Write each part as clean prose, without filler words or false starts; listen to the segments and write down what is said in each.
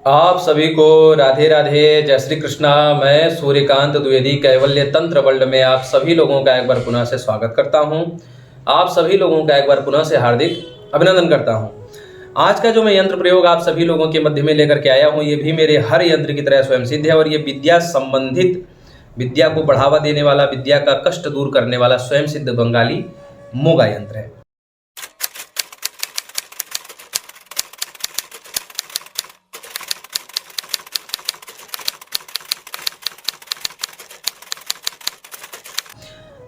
आप सभी को राधे राधे, जय श्री कृष्णा। मैं सूर्यकांत द्विवेदी कैवल्य तंत्र वर्ल्ड में आप सभी लोगों का एक बार पुनः से स्वागत करता हूं। आप सभी लोगों का एक बार पुनः से हार्दिक अभिनंदन करता हूं। आज का जो मैं यंत्र प्रयोग आप सभी लोगों के मध्य में लेकर के आया हूं, ये भी मेरे हर यंत्र की तरह स्वयं सिद्ध है और ये विद्या संबंधित, विद्या को बढ़ावा देने वाला, विद्या का कष्ट दूर करने वाला स्वयं सिद्ध बंगाली मोगा यंत्र है।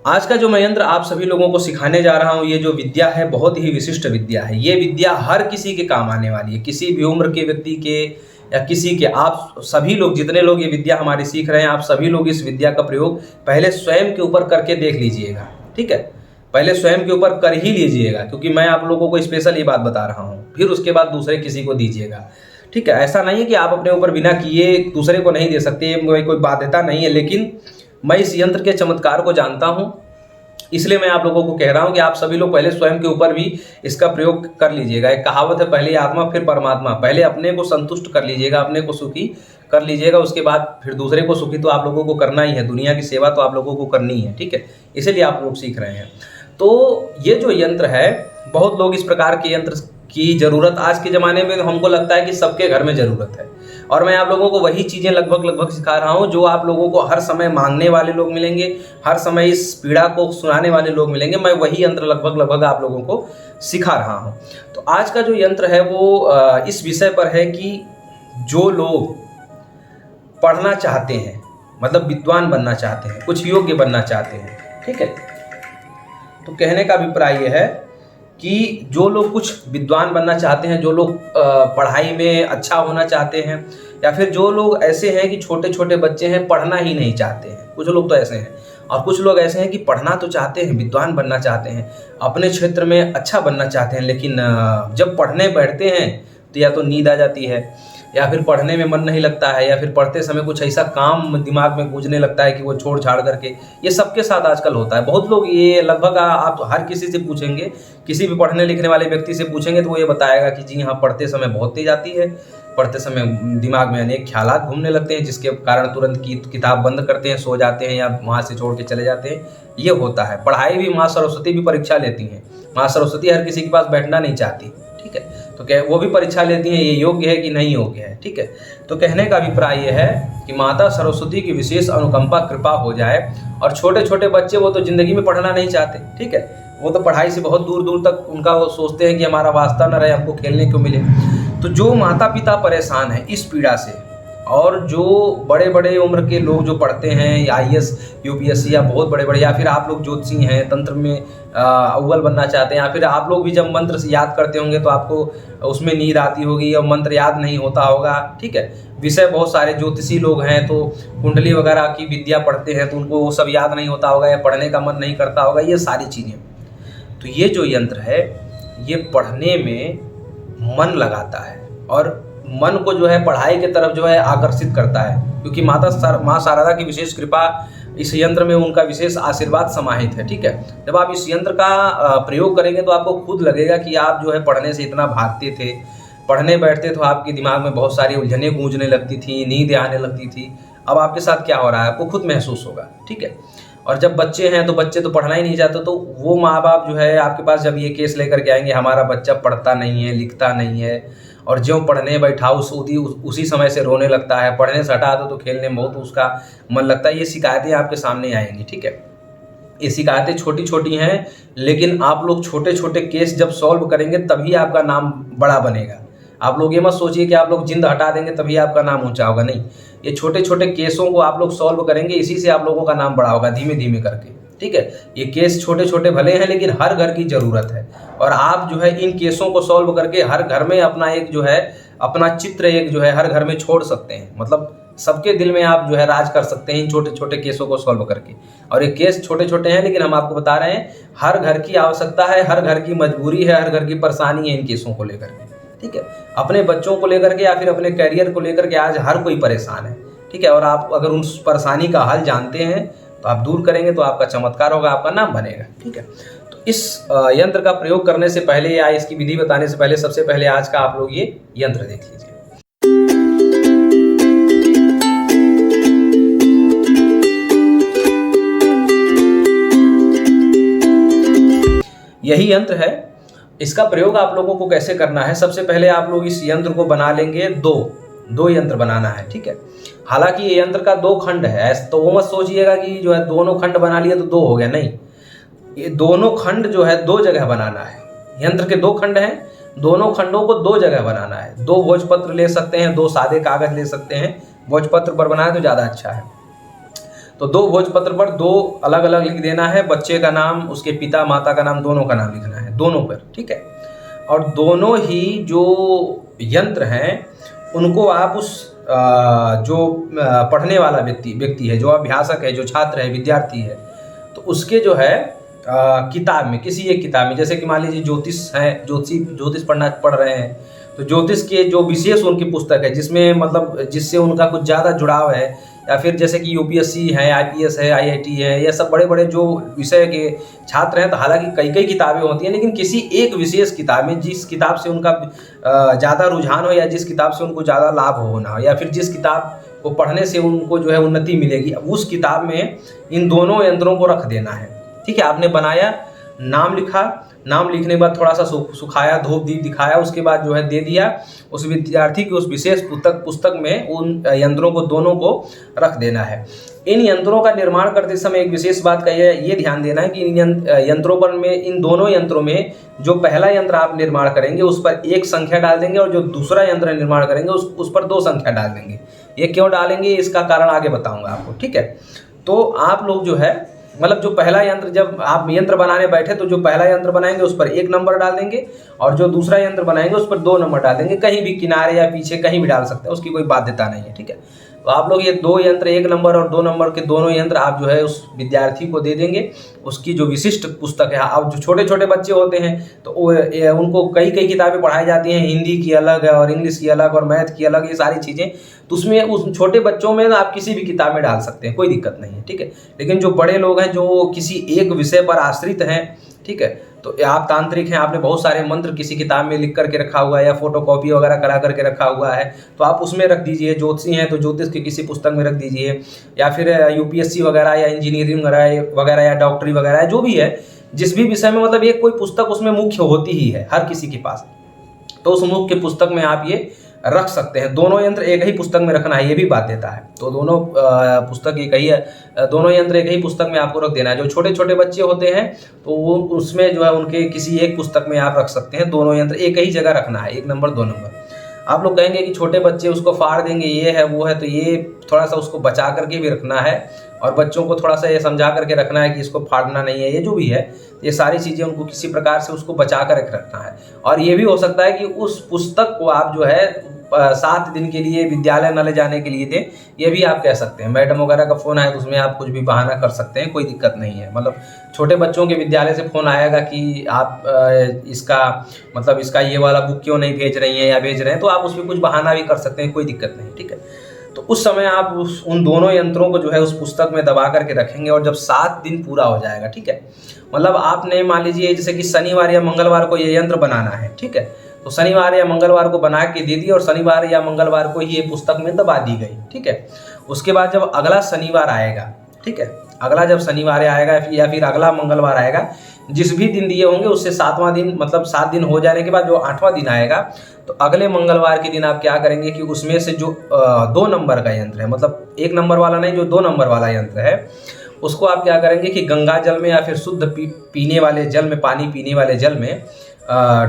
आज का जो मैं यंत्र आप सभी लोगों को सिखाने जा रहा हूं, ये जो विद्या है बहुत ही विशिष्ट विद्या है। ये विद्या हर किसी के काम आने वाली है, किसी भी उम्र के व्यक्ति के या किसी के। आप सभी लोग, जितने लोग ये विद्या हमारी सीख रहे हैं, आप सभी लोग इस विद्या का प्रयोग पहले स्वयं के ऊपर करके देख लीजिएगा। ठीक है, पहले स्वयं के ऊपर कर ही लीजिएगा, क्योंकि मैं आप लोगों को स्पेशल ये बात बता रहा हूँ। फिर उसके बाद दूसरे किसी को दीजिएगा। ठीक है, ऐसा नहीं है कि आप अपने ऊपर बिना किए दूसरे को नहीं दे सकते, कोई बाध्यता नहीं है। लेकिन मैं इस यंत्र के चमत्कार को जानता हूं, इसलिए मैं आप लोगों को कह रहा हूं कि आप सभी लोग पहले स्वयं के ऊपर भी इसका प्रयोग कर लीजिएगा। एक कहावत है, पहले आत्मा फिर परमात्मा। पहले अपने को संतुष्ट कर लीजिएगा, अपने को सुखी कर लीजिएगा, उसके बाद फिर दूसरे को सुखी तो आप लोगों को करना ही है। दुनिया की सेवा तो आप लोगों को करनी है। ठीक है, इसीलिए आप लोग सीख रहे हैं। तो ये जो यंत्र है, बहुत लोग इस प्रकार के यंत्र की जरूरत आज के ज़माने में हमको लगता है कि सबके घर में ज़रूरत है, और मैं आप लोगों को वही चीज़ें लगभग सिखा रहा हूँ जो आप लोगों को हर समय मांगने वाले लोग मिलेंगे, हर समय इस पीड़ा को सुनाने वाले लोग मिलेंगे। मैं वही यंत्र लगभग आप लोगों को सिखा रहा हूँ। तो आज का जो यंत्र है वो इस विषय पर है कि जो लोग पढ़ना चाहते हैं, मतलब विद्वान बनना चाहते हैं, कुछ योग्य बनना चाहते हैं। ठीक है, तो कहने का अभिप्राय यह है कि जो लोग कुछ विद्वान बनना चाहते हैं, जो लोग पढ़ाई में अच्छा होना चाहते हैं, या फिर जो लोग ऐसे हैं कि छोटे छोटे बच्चे हैं, पढ़ना ही नहीं चाहते हैं। कुछ लोग तो ऐसे हैं, और कुछ लोग ऐसे हैं कि पढ़ना तो चाहते हैं, विद्वान बनना चाहते हैं, अपने क्षेत्र में अच्छा बनना चाहते हैं, लेकिन जब पढ़ने बैठते हैं तो या तो नींद आ जाती है, या फिर पढ़ने में मन नहीं लगता है, या फिर पढ़ते समय कुछ ऐसा काम दिमाग में गूंजने लगता है कि वो छोड़ छाड़ करके। ये सबके साथ आजकल होता है। बहुत लोग, ये लगभग आप हर किसी से पूछेंगे, किसी भी पढ़ने लिखने वाले व्यक्ति से पूछेंगे तो वो ये बताएगा कि जी हाँ, पढ़ते समय बहुत तेज आती है, पढ़ते समय दिमाग में अनेक ख्यालात घूमने लगते हैं, जिसके कारण तुरंत किताब बंद करते हैं, सो जाते हैं, या वहाँ से छोड़ के चले जाते हैं। ये होता है। पढ़ाई भी, माँ सरस्वती भी परीक्षा लेती हैं। माँ सरस्वती हर किसी के पास बैठना नहीं चाहती। ठीक है, तो क्या वो भी परीक्षा लेती हैं, ये योग्य है कि नहीं योग्य है। ठीक है, तो कहने का अभिप्राय यह है कि माता सरस्वती की विशेष अनुकंपा कृपा हो जाए। और छोटे छोटे बच्चे, वो तो जिंदगी में पढ़ना नहीं चाहते। ठीक है, वो तो पढ़ाई से बहुत दूर दूर तक उनका, वो सोचते हैं कि हमारा वास्ता न रहे, हमको खेलने को मिले। तो जो माता पिता परेशान हैं इस पीड़ा से, और जो बड़े बड़े उम्र के लोग जो पढ़ते हैं IAS UPSC या बहुत बड़े बड़े, या फिर आप लोग ज्योतिषी हैं, तंत्र में अव्वल बनना चाहते हैं, या फिर आप लोग भी जब मंत्र से याद करते होंगे तो आपको उसमें नींद आती होगी या मंत्र याद नहीं होता होगा। ठीक है, विषय बहुत सारे ज्योतिषी लोग हैं तो कुंडली वगैरह की विद्या पढ़ते हैं तो उनको वो सब याद नहीं होता होगा, या पढ़ने का मन नहीं करता होगा, ये सारी चीज़ें। तो ये जो यंत्र है, ये पढ़ने में मन लगाता है, और मन को जो है पढ़ाई की तरफ जो है आकर्षित करता है, क्योंकि माँ शारदा की विशेष कृपा इस यंत्र में, उनका विशेष आशीर्वाद समाहित है। ठीक है, जब आप इस यंत्र का प्रयोग करेंगे तो आपको खुद लगेगा कि आप जो है पढ़ने से इतना भागते थे, पढ़ने बैठते तो आपके दिमाग में बहुत सारी उलझनें गूंजने लगती थी, नींद आने लगती थी। अब आपके साथ क्या हो रहा है, आपको खुद महसूस होगा। ठीक है, और जब बच्चे हैं तो बच्चे तो पढ़ना ही नहीं चाहते, तो वो माँ बाप जो है आपके पास जब ये केस लेकर के आएंगे, हमारा बच्चा पढ़ता नहीं है, लिखता नहीं है, और जो पढ़ने बैठा उसी समय से रोने लगता है, पढ़ने से हटा दो तो खेलने में बहुत उसका मन लगता है, ये शिकायतें आपके सामने आएंगी। ठीक है, ये शिकायतें छोटी छोटी हैं, लेकिन आप लोग छोटे छोटे केस जब सॉल्व करेंगे तभी आपका नाम बड़ा बनेगा। आप लोग ये मत सोचिए कि आप लोग जिंद हटा देंगे तभी आपका नाम ऊंचा होगा, नहीं। ये छोटे छोटे केसों को आप लोग सॉल्व करेंगे, इसी से आप लोगों का नाम बड़ा होगा, धीमे धीमे करके। ठीक है, ये केस छोटे छोटे भले हैं, लेकिन हर घर की ज़रूरत है, और आप जो है इन केसों को सॉल्व करके हर घर में अपना एक जो है, अपना चित्र एक जो है हर घर में छोड़ सकते हैं। मतलब सबके दिल में आप जो है राज कर सकते हैं इन छोटे छोटे केसों को सॉल्व करके। और ये केस छोटे छोटे हैं, लेकिन हम आपको बता रहे हैं हर घर की आवश्यकता है, हर घर की मजबूरी है, हर घर की परेशानी है इन केसों को लेकर के। ठीक है, अपने बच्चों को लेकर के या फिर अपने करियर को लेकर के आज हर कोई परेशान है। ठीक है, और आप अगर उस परेशानी का हल जानते हैं तो आप दूर करेंगे तो आपका चमत्कार होगा, आपका नाम बनेगा। ठीक है, तो इस यंत्र का प्रयोग करने से पहले या इसकी विधि बताने से पहले, सबसे पहले आज का आप लोग ये यंत्र देख लीजिए। यही यंत्र है। इसका प्रयोग आप लोगों को कैसे करना है, सबसे पहले आप लोग इस यंत्र को बना लेंगे, दो यंत्र बनाना है, ठीक है। हालांकि ये यंत्र का 2 खंड है, ऐसा तो वो मत सोचिएगा कि जो है दोनों खंड बना लिए तो 2 हो गया, नहीं। ये दोनों खंड जो है 2 जगह बनाना है। यंत्र के 2 खंड हैं, दोनों खंडों को 2 जगह बनाना है। 2 भोजपत्र ले सकते हैं, 2 सादे कागज ले सकते हैं। भोजपत्र पर बनाए तो ज़्यादा अच्छा है। तो 2 भोजपत्र पर 2 अलग अलग लिख देना है, बच्चे का नाम, उसके पिता माता का नाम, दोनों का नाम लिखना है, दोनों पर, ठीक है। और दोनों ही जो यंत्र हैं उनको आप उस जो पढ़ने वाला व्यक्ति है, जो अभ्यासक है, जो छात्र है, विद्यार्थी है, तो उसके जो है किताब में, किसी एक किताब में, जैसे कि मान लीजिए ज्योतिष है, ज्योतिष पढ़ रहे हैं, तो ज्योतिष के जो विशेष उनकी पुस्तक है जिसमें मतलब जिससे उनका कुछ ज़्यादा जुड़ाव है, या फिर जैसे कि यूपीएससी है, आईपीएस है, आईआईटी है, ये सब बड़े बड़े जो विषय के छात्र हैं, तो हालांकि कई कई किताबें होती हैं, लेकिन किसी एक विशेष किताब में, जिस किताब से उनका ज़्यादा रुझान हो, या जिस किताब से उनको ज़्यादा लाभ होना हो, या फिर जिस किताब को पढ़ने से उनको जो है उन्नति मिलेगी, उस किताब में इन दोनों यंत्रों को रख देना है, ठीक है। आपने बनाया, नाम लिखा, नाम लिखने के बाद थोड़ा सा सुखाया, धूप दीप दिखाया, उसके बाद जो है दे दिया उस विद्यार्थी की उस विशेष पुस्तक में उन यंत्रों को दोनों को रख देना है। इन यंत्रों का निर्माण करते समय एक विशेष बात का ये ध्यान देना है कि इन यंत्रों पर में, इन दोनों यंत्रों में जो पहला यंत्र आप निर्माण करेंगे उस पर 1 संख्या डाल देंगे, और जो दूसरा यंत्र निर्माण करेंगे उस पर 2 संख्या डाल देंगे। ये क्यों डालेंगे, इसका कारण आगे बताऊंगा आपको, ठीक है। तो आप लोग जो है मतलब जो पहला यंत्र, जब आप यंत्र बनाने बैठे तो जो पहला यंत्र बनाएंगे उस पर 1 नंबर डाल देंगे, और जो दूसरा यंत्र बनाएंगे उस पर 2 नंबर डाल देंगे। कहीं भी किनारे या पीछे कहीं भी डाल सकते हैं, उसकी कोई बाध्यता नहीं है, ठीक है। तो आप लोग ये 2 यंत्र, 1 नंबर और 2 नंबर के दोनों यंत्र आप जो है उस विद्यार्थी को दे देंगे। उसकी जो विशिष्ट पुस्तक है, अब जो छोटे छोटे बच्चे होते हैं तो उनको कई कई किताबें पढ़ाई जाती हैं, हिंदी की अलग है और इंग्लिश की अलग और मैथ की अलग, ये सारी चीज़ें, तो उसमें उस छोटे बच्चों में आप किसी भी किताब में डाल सकते हैं, कोई दिक्कत नहीं है, ठीक है। लेकिन जो बड़े लोग हैं, जो किसी एक विषय पर आश्रित हैं, ठीक है, तो आप तांत्रिक हैं, आपने बहुत सारे मंत्र किसी किताब में लिख करके रखा हुआ है या फोटोकॉपी वगैरह करा करके रखा हुआ है, तो आप उसमें रख दीजिए। ज्योतिषी हैं तो ज्योतिष की किसी पुस्तक में रख दीजिए, या फिर यूपीएससी वगैरह या इंजीनियरिंग वगैरह या डॉक्टरी वगैरह, जो भी है, जिस भी विषय में, मतलब एक कोई पुस्तक उसमें मुख्य होती ही है हर किसी के पास, तो उस मुख्य पुस्तक में आप ये रख सकते हैं। दोनों यंत्र एक ही पुस्तक में रखना है, ये भी बाध्यता है। तो दोनों पुस्तक एक ही है, दोनों यंत्र एक ही पुस्तक में आपको रख देना है। जो छोटे छोटे बच्चे होते हैं तो वो उसमें जो है उनके किसी एक पुस्तक में आप रख सकते हैं। दोनों यंत्र एक ही जगह रखना है, 1 नंबर 2 नंबर। आप लोग कहेंगे कि छोटे बच्चे उसको फाड़ देंगे, ये है वो है, तो ये थोड़ा सा उसको बचा करके भी रखना है, और बच्चों को थोड़ा सा ये समझा करके रखना है कि इसको फाड़ना नहीं है, ये जो भी है, ये सारी चीज़ें उनको किसी प्रकार से उसको बचा कर रखना है। और ये भी हो सकता है कि उस पुस्तक को आप जो है 7 दिन के लिए विद्यालय न ले जाने के लिए दें, ये भी आप कह सकते हैं। मैडम वगैरह का फ़ोन आए तो उसमें आप कुछ भी बहाना कर सकते हैं, कोई दिक्कत नहीं है। मतलब छोटे बच्चों के विद्यालय से फ़ोन आएगा कि आप इसका ये वाला बुक क्यों नहीं भेज रही हैं या भेज रहे हैं, तो आप उसमें कुछ बहाना भी कर सकते हैं, कोई दिक्कत नहीं, ठीक है। तो उस समय आप उन दोनों यंत्रों को जो है उस पुस्तक में दबा करके रखेंगे, और जब 7 दिन पूरा हो जाएगा, ठीक है, मतलब आपने मान लीजिए जैसे कि शनिवार या मंगलवार को ये यंत्र बनाना है, ठीक है, तो शनिवार या मंगलवार को बना के दे दिया और शनिवार या मंगलवार को ही ये पुस्तक में दबा दी गई, ठीक है। उसके बाद जब अगला शनिवार आएगा, ठीक है, अगला जब शनिवार आएगा या फिर अगला मंगलवार आएगा, जिस भी दिन दिए होंगे उससे 7वां दिन, मतलब 7 दिन हो जाने के बाद जो 8वां दिन आएगा, तो अगले मंगलवार के दिन आप क्या करेंगे कि उसमें से जो 2 नंबर का यंत्र है, मतलब 1 नंबर वाला नहीं, जो 2 नंबर वाला यंत्र है, उसको आप क्या करेंगे कि गंगा जल में या फिर शुद्ध पीने वाले जल में, पानी पीने वाले जल में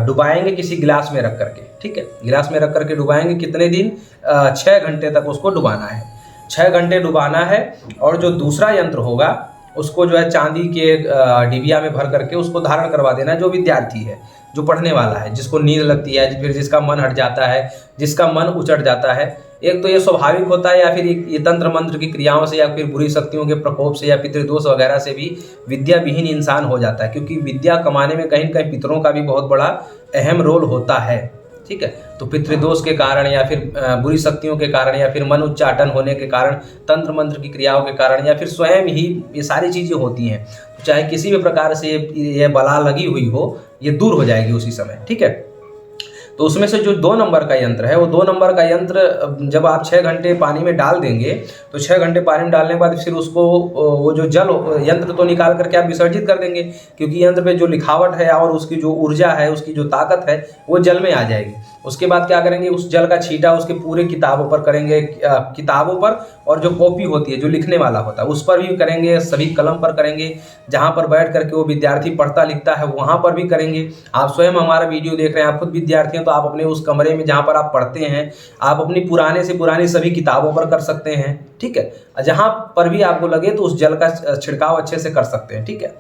डुबाएंगे, किसी गिलास में रख करके, ठीक है, गिलास में रख करके डुबाएंगे। कितने दिन? 6 घंटे तक उसको डुबाना है, 6 घंटे डुबाना है। और जो दूसरा यंत्र होगा उसको जो है चांदी के डिबिया में भर करके उसको धारण करवा देना है। जो विद्यार्थी है, जो पढ़ने वाला है, जिसको नींद लगती है, फिर जिसका मन हट जाता है, जिसका मन उचट जाता है, एक तो ये स्वाभाविक होता है, या फिर ये तंत्र मंत्र की क्रियाओं से, या फिर बुरी शक्तियों के प्रकोप से, या पितृदोष वगैरह से भी विद्या विहीन इंसान हो जाता है। क्योंकि विद्या कमाने में कहीं न कहीं पितरों का भी बहुत बड़ा अहम रोल होता है, ठीक है। तो पितृदोष के कारण, या फिर बुरी शक्तियों के कारण, या फिर मन उच्चाटन होने के कारण, तंत्र मंत्र की क्रियाओं के कारण, या फिर स्वयं ही ये सारी चीज़ें होती हैं, तो चाहे किसी भी प्रकार से ये बला लगी हुई हो, ये दूर हो जाएगी उसी समय, ठीक है। तो उसमें से जो 2 नंबर का यंत्र है, वो 2 नंबर का यंत्र जब आप 6 घंटे पानी में डाल देंगे, तो 6 घंटे पानी में डालने के बाद फिर उसको वो जो जल यंत्र तो निकाल करके आप विसर्जित कर देंगे, क्योंकि यंत्र पे जो लिखावट है और उसकी जो ऊर्जा है, उसकी जो ताकत है, वो जल में आ जाएगी। उसके बाद क्या करेंगे, उस जल का छींटा उसके पूरे किताबों पर करेंगे, किताबों पर, और जो कॉपी होती है, जो लिखने वाला होता है, उस पर भी करेंगे, सभी कलम पर करेंगे, जहाँ पर बैठ करके वो विद्यार्थी पढ़ता लिखता है वहाँ पर भी करेंगे। आप स्वयं हमारा वीडियो देख रहे हैं, आप खुद विद्यार्थी हैं, तो आप अपने उस कमरे में जहाँ पर आप पढ़ते हैं, आप अपनी पुराने से पुरानी सभी किताबों पर कर सकते हैं, ठीक है। जहाँ पर भी आपको लगे तो उस जल का छिड़काव अच्छे से कर सकते हैं, ठीक है।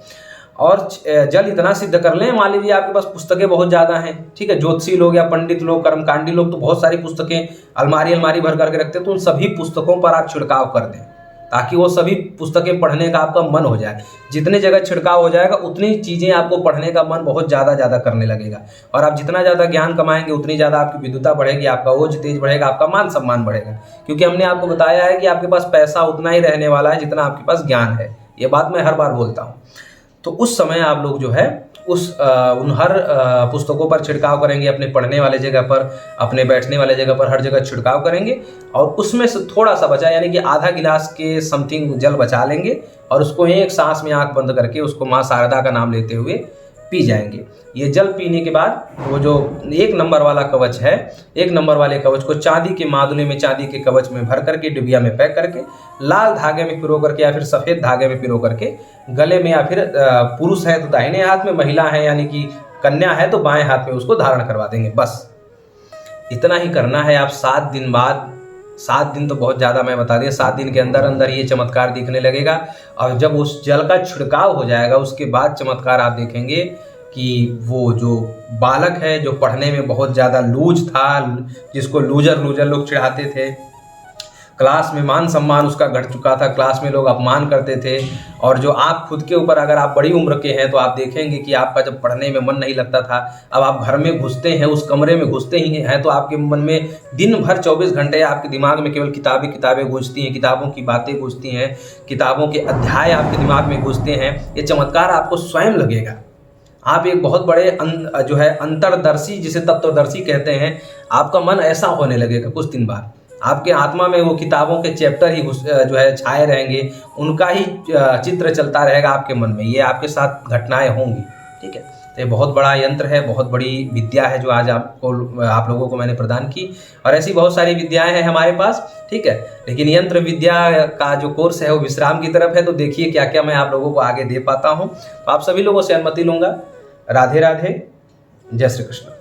और जल इतना सिद्ध कर लें, मान लीजिए आपके पास पुस्तकें बहुत ज़्यादा हैं, ठीक है, ज्योतिषी लोग या पंडित लोग, कर्मकांडी लोग तो बहुत सारी पुस्तकें अलमारी भर करके रखते हैं, तो उन सभी पुस्तकों पर आप छिड़काव कर दें, ताकि वो सभी पुस्तकें पढ़ने का आपका मन हो जाए। जितने जगह छिड़काव हो जाएगा, उतनी चीज़ें आपको पढ़ने का मन बहुत ज़्यादा करने लगेगा, और आप जितना ज़्यादा ज्ञान कमाएंगे, उतनी ज़्यादा आपकी विद्वता बढ़ेगी, आपका ओज तेज बढ़ेगा, आपका मान सम्मान बढ़ेगा। क्योंकि हमने आपको बताया है कि आपके पास पैसा उतना ही रहने वाला है जितना आपके पास ज्ञान है। ये बात मैं हर बार बोलता हूँ। तो उस समय आप लोग जो है उन हर पुस्तकों पर छिड़काव करेंगे, अपने पढ़ने वाले जगह पर, अपने बैठने वाले जगह पर, हर जगह छिड़काव करेंगे, और उसमें से थोड़ा सा बचा, यानी कि आधा गिलास के समथिंग जल बचा लेंगे, और उसको एक सांस में आंख बंद करके उसको माँ शारदा का नाम लेते हुए पी जाएंगे। ये जल पीने के बाद वो जो 1 नंबर वाला कवच है, 1 नंबर वाले कवच को चांदी के मादुले में, चांदी के कवच में भर करके, डिबिया में पैक करके, लाल धागे में पिरो करके या फिर सफ़ेद धागे में पिरो करके गले में, या फिर पुरुष है तो दाहिने हाथ में, महिला है यानी कि कन्या है तो बाएं हाथ में उसको धारण करवा देंगे। बस इतना ही करना है। आप 7 दिन बाद, 7 दिन तो बहुत ज़्यादा मैं बता दिया, 7 दिन के अंदर अंदर ये चमत्कार दिखने लगेगा। और जब उस जल का छिड़काव हो जाएगा, उसके बाद चमत्कार आप देखेंगे कि वो जो बालक है, जो पढ़ने में बहुत ज़्यादा लूज था, जिसको लूजर लोग चिढ़ाते थे, क्लास में मान सम्मान उसका घट चुका था, क्लास में लोग अपमान करते थे, और जो आप खुद के ऊपर, अगर आप बड़ी उम्र के हैं तो आप देखेंगे कि आपका जब पढ़ने में मन नहीं लगता था, अब आप घर में घुसते हैं, उस कमरे में घुसते ही हैं, तो आपके मन में दिन भर 24 घंटे आपके दिमाग में केवल किताबें गूंजती हैं, किताबों की बातें गूंजती हैं, किताबों के अध्याय आपके दिमाग में घुसते हैं। ये चमत्कार आपको स्वयं लगेगा। आप एक बहुत बड़े जो है अंतर्दर्शी, जिसे तत्वदर्शी कहते हैं, आपका मन ऐसा होने लगेगा। कुछ दिन बाद आपके आत्मा में वो किताबों के चैप्टर ही जो है छाए रहेंगे, उनका ही चित्र चलता रहेगा आपके मन में। ये आपके साथ घटनाएं होंगी, ठीक है। तो ये बहुत बड़ा यंत्र है, बहुत बड़ी विद्या है जो आज आप लोगों को मैंने प्रदान की, और ऐसी बहुत सारी विद्याएं हैं हमारे पास, ठीक है। लेकिन यंत्र विद्या का जो कोर्स है वो विश्राम की तरफ है, तो देखिए क्या क्या मैं आप लोगों को आगे दे पाता हूँ। तो आप सभी लोगों से अनुमति लूँगा। राधे राधे, जय श्री कृष्ण।